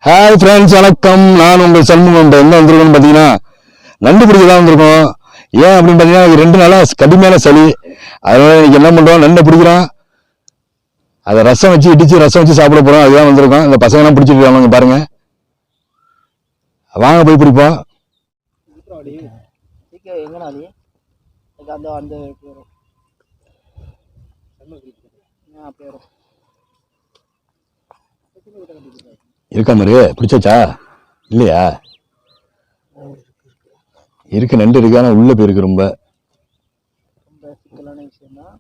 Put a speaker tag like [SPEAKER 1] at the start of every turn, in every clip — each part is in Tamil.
[SPEAKER 1] ஹாய் ஃப்ரெண்ட்ஸ், வணக்கம். நான் உங்கள் சண்முகம். என்ன வந்திருக்கோம்னு பார்த்தீங்கன்னா நண்டு பிடிக்க தான் வந்திருக்கோம். ஏன் அப்படின்னு பார்த்தீங்கன்னா 2 நாளாக கடுமையான சளி. அதனால இன்னைக்கு என்ன பண்ணுறோம், நண்டை பிடிக்கிறோம். அதை ரசம் வச்சு சாப்பிட போகிறோம். அதுதான் வந்திருக்கோம். இந்த பசங்கள்லாம் பிடிச்சிட்டு இருக்காங்க பாருங்க. வாங்க போய் பிடிப்போம். இருக்கா மாதிரி பிடிச்சாச்சா இல்லையா? இருக்கு, நண்டு இருக்கு. ஆனால் உள்ள போயிருக்கு. ரொம்ப சிக்கலான விஷயம் தான்.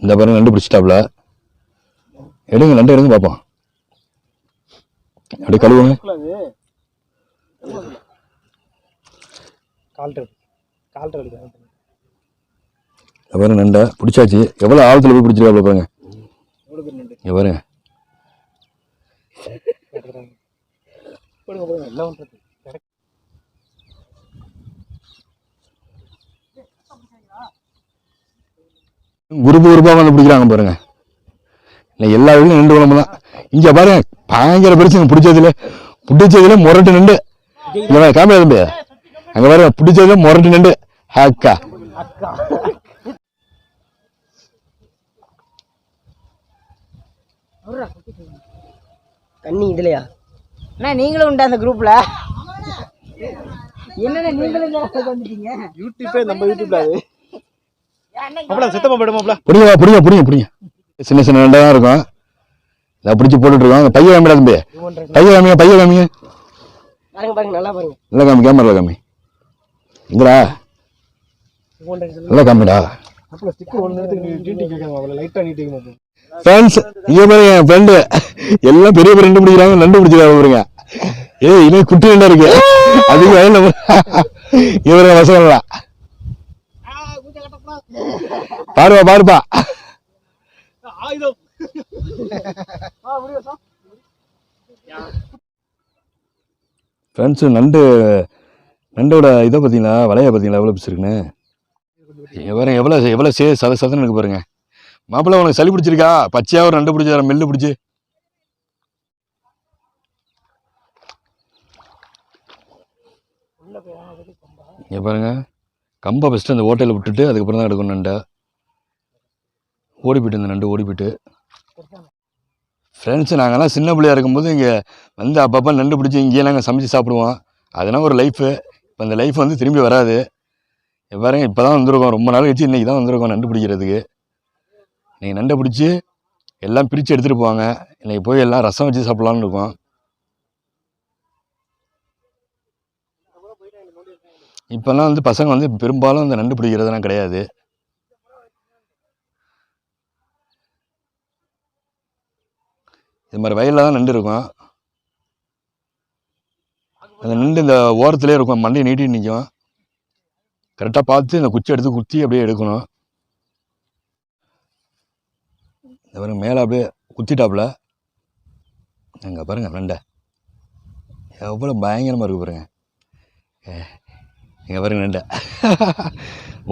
[SPEAKER 1] இந்த பாருங்க, நண்டு பிடிச்சிட்டாப்ல. எடுங்க, நண்டு எடுங்க பார்ப்போம். அப்படி கழுவுங்க. பாருங்க, நண்டை பிடிச்சாச்சு. எவ்வளோ ஆழத்தில் போய் பிடிச்சிருக்காப்ல பாருங்க. பாருங்க, குருப்பா வந்து பிடிக்கிறாங்க பாருங்க. எல்லா வீட்லையும் நண்டு குழம்பு தான். இங்க பாருங்க, பயங்கர பெருசுங்க. பிடிச்சதுல முரட்டு நண்டு. காமியா தம்பி, அங்க பாருங்க, பிடிச்சதுல முரட்டு நண்டு. அக்கா
[SPEAKER 2] தண்ணி இதுலையா? நீங்களும் உண்டா அந்த குரூப்ல? என்னன்னா நீங்களும் வந்துட்டீங்க. யூடியூபே நம்ம யூடியூப்ல அது. அப்பள சுத்தமா போடுமாப்ல.
[SPEAKER 1] புடிங்க. சின்ன சின்ன நண்டா தான் இருக்கும். இத பிடிச்சி போட்டுட்டு இருக்கோம். பைய காமிடா தம்பி. பைய காமிங்க.
[SPEAKER 2] பாருங்க நல்லா பாருங்க.
[SPEAKER 1] நல்லா காமி, கேமரா காமி. எங்கடா? நல்லா காமிடா.
[SPEAKER 2] அப்பள ஸ்டிக்கர் ஒன்னு எடுத்து டிடி கேட்காம அவள லைட்டா நீட்டிங்க.
[SPEAKER 1] ஃப்ரெண்ட்ஸ், இங்க பாருங்க, என் ஃப்ரெண்டு எல்லாம் பெரிய நண்டு பிடிக்கிறாங்க. நண்டு பிடிச்சிருக்காங்க பாருங்க. இன்னும் குட்டி நண்டா இருக்கு. அதுக்கு வயல்ல இவர வசங்கலாம். பாருப்பா. ஃப்ரெண்ட்ஸ், நண்டோட இதை பார்த்தீங்களா, வலையை பார்த்தீங்களா எவ்வளோ பிடிச்சிருக்குன்னு. பாருங்க, எவ்வளோ சதன்னு இருக்கு பாருங்க. மாப்பிள்ள, உனக்கு சளி பிடிச்சிருக்கா? பச்சையா ஒரு நண்டு பிடிச்சி தர, மெல்லு பிடிச்சி. இங்க பாருங்க, கம்பை ஃபஸ்ட்டு அந்த ஓட்டையில் விட்டுட்டு அதுக்கப்புறம் தான் எடுக்கணும் நண்டை. ஓடி போயிட்டு இந்த நண்டு ஓடி போயிட்டு. ஃப்ரெண்ட்ஸ், நாங்கள்லாம் சின்ன பிள்ளையா இருக்கும்போது இங்கே வந்து அப்பப்போ நண்டு பிடிச்சி இங்கேயே நாங்கள் சமைச்சு சாப்பிடுவோம். அதெல்லாம் ஒரு லைஃபு. இப்போ அந்த லைஃப் வந்து திரும்பி வராது. பாருங்க, இப்போ தான் வந்திருக்கோம். ரொம்ப நாள் கழிச்சு இன்றைக்கி தான் வந்திருக்கோம் நண்டு பிடிக்கிறதுக்கு. இன்றைக்கி நண்டை பிடிச்சி எல்லாம் பிரித்து எடுத்துகிட்டு போவாங்க. இன்றைக்கி போய் எல்லாம் ரசம் வச்சு சாப்பிட்லான்னு இருக்கோம். இப்போல்லாம் வந்து பசங்க வந்து பெரும்பாலும் அந்த நண்டு பிடிக்கிறதுலாம் கிடையாது. இது மாதிரி வயலில் தான் நண்டு இருக்கும். அந்த நண்டு இந்த ஓரத்துலேயே இருக்கும். மண்டையை நீட்டி நிற்கும். கரெக்டாக பார்த்து இந்த குச்சி எடுத்து குத்தி அப்படியே எடுக்கணும். இந்த பாருங்க, மேலே அப்படியே குத்திட்டாப்புல. அங்கே பாருங்க நண்டை எவ்வளோ பயங்கரமாக இருக்கு பாருங்க. இங்கே பாருங்க நண்டை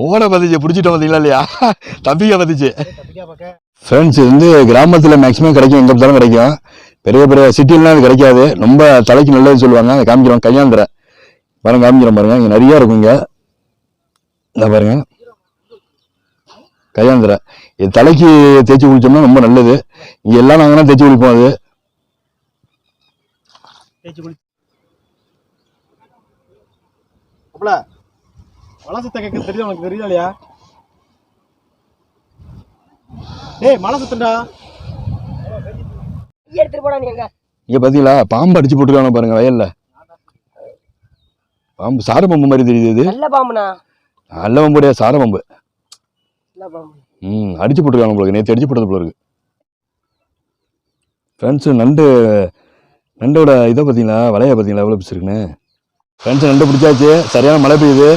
[SPEAKER 1] ஓட பார்த்துச்சு. பிடிச்சிட்டோம் பார்த்தீங்களா இல்லையா? தப்பிக்க பார்த்துச்சு. ஃப்ரெண்ட்ஸ், இது வந்து கிராமத்தில் மேக்ஸிமம் கிடைக்கும். எங்கே பார்த்தாலும் கிடைக்கும். பெரிய சிட்டிலாம் அது கிடைக்காது. ரொம்ப தலைக்கு நல்லதுன்னு சொல்லுவாங்க. அதை காமிக்கிறோம். கையாந்திர பாருங்க, காமிக்கிறோம் பாருங்க. இங்கே நிறையா இருக்கும். இங்கே இந்த பாருங்க, கையாந்திர. இது தலைக்கு தேய்ச்சி குளிச்சோம்னா ரொம்ப நல்லது. இங்கே எல்லாம் நாங்கன்னா தேய்ச்சி குளிப்போம். அது
[SPEAKER 2] மழை சத்தம் கேட்க தெரியும் உனக்கு? தெரியலையா? மழை சத்தம்டா.
[SPEAKER 1] இங்க பாத்தீங்களா, பாம்பு அடிச்சு போட்டுருக்காங்க பாருங்க வயல்ல. பாம்பு, சார பாம்பு மாதிரி தெரியுது. இது நல்ல பாம்புனா? நல்ல பாம்புடைய சார பாம்பு. அடிச்சு போட்டுருக்காங்க போல. நேற்று அடிச்சு போட்டது போல இருக்கு. ஃப்ரெண்ட்ஸ், நண்டோட இதை பார்த்தீங்களா, வலையை பார்த்தீங்களா எவ்வளோ பிடிச்சிருக்குன்னு. ஃப்ரெண்ட்ஸ், நண்டு பிடிச்சாச்சு. சரியான மழை பெய்யுது.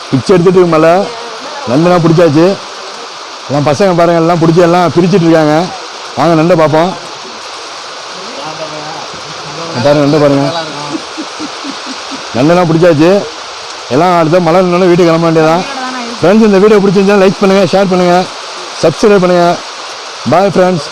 [SPEAKER 1] பிச்சை எடுத்துட்டு மழை. நண்டுலாம் பிடிச்சாச்சு. எல்லாம் பசங்க பாருங்க, எல்லாம் பிடிச்சி எல்லாம் பிரிச்சுட்டு இருக்காங்க. வாங்க நண்டை பார்ப்போம். பாருங்க, நண்டை பாருங்க. நண்டெல்லாம் பிடிச்சாச்சு. எல்லாம் அடுத்த மழை இருந்தாலும் வீட்டுக்கு கிளம்ப வேண்டியதான். ஃப்ரெண்ட்ஸ் இந்த வீடியோ பிடிச்சிருந்தா லைக் பண்ணுங்கள், ஷேர் பண்ணுங்கள், சப்ஸ்கிரைப் பண்ணுங்கள். Bye friends.